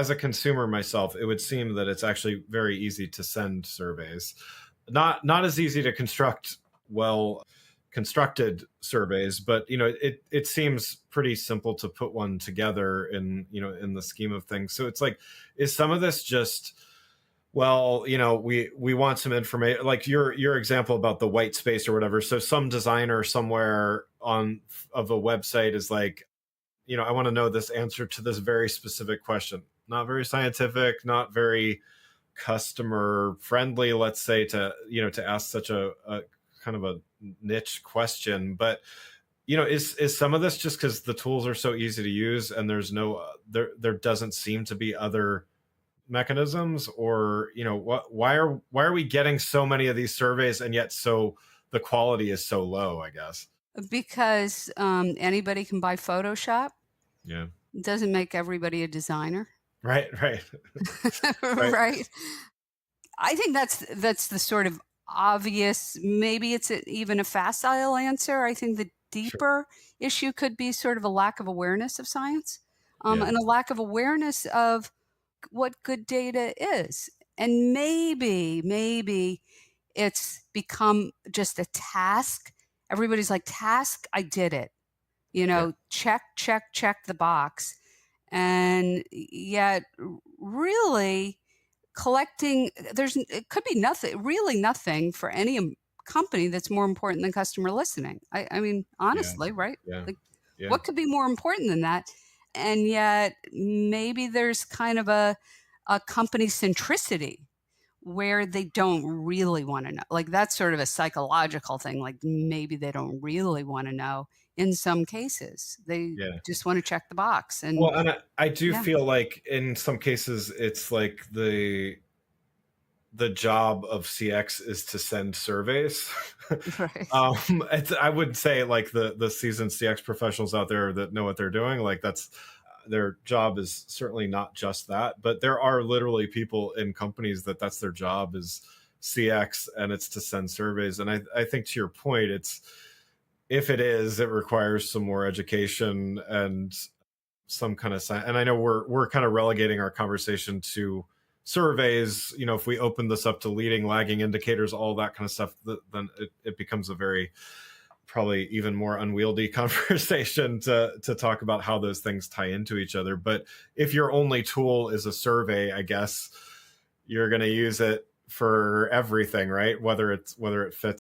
As a consumer myself, it would seem that it's actually very easy to send surveys. Not as easy to construct well constructed surveys, but it seems pretty simple to put one together in the scheme of things. So it's like, is some of this just, well, we want some information, like your example about the white space or whatever. So some designer somewhere on of a website is like, I want to know this answer to this very specific question. Not very scientific, not very customer friendly, let's say, to ask such a kind of a niche question. But is some of this just because the tools are so easy to use and there's no there doesn't seem to be other mechanisms, or why are we getting so many of these surveys and yet so the quality is so low, I guess? Because anybody can buy Photoshop. Yeah. It doesn't make everybody a designer. Right. Right. Right. I think that's the sort of obvious, maybe it's even a facile answer. I think the Sure. deeper issue could be sort of a lack of awareness of science, Yeah. and a lack of awareness of what good data is. And maybe it's become just a task. Everybody's like, task, I did it. Yeah. Check the box. And yet, really, collecting, it could be nothing for any company that's more important than customer listening. I mean, Yeah. honestly, right? Yeah. Like, Yeah. what could be more important than that? And yet, maybe there's kind of a company centricity where they don't really want to know. Like, that's sort of a psychological thing. Like, maybe they don't really want to know in some cases. They Yeah. just want to check the box. And Well, and I do yeah, feel like in some cases it's like the job of CX is to send surveys. right. I would say like the seasoned CX professionals out there that know what they're doing, like that's their job is certainly not just that, but there are literally people in companies that's their job is CX, and it's to send surveys. And I think to your point, if it requires some more education and some kind of science. And I know we're kind of relegating our conversation to surveys. If we open this up to leading, lagging indicators, all that kind of stuff, then it becomes a very probably even more unwieldy conversation to talk about how those things tie into each other. But if your only tool is a survey, I guess you're going to use it for everything, right? Whether it fits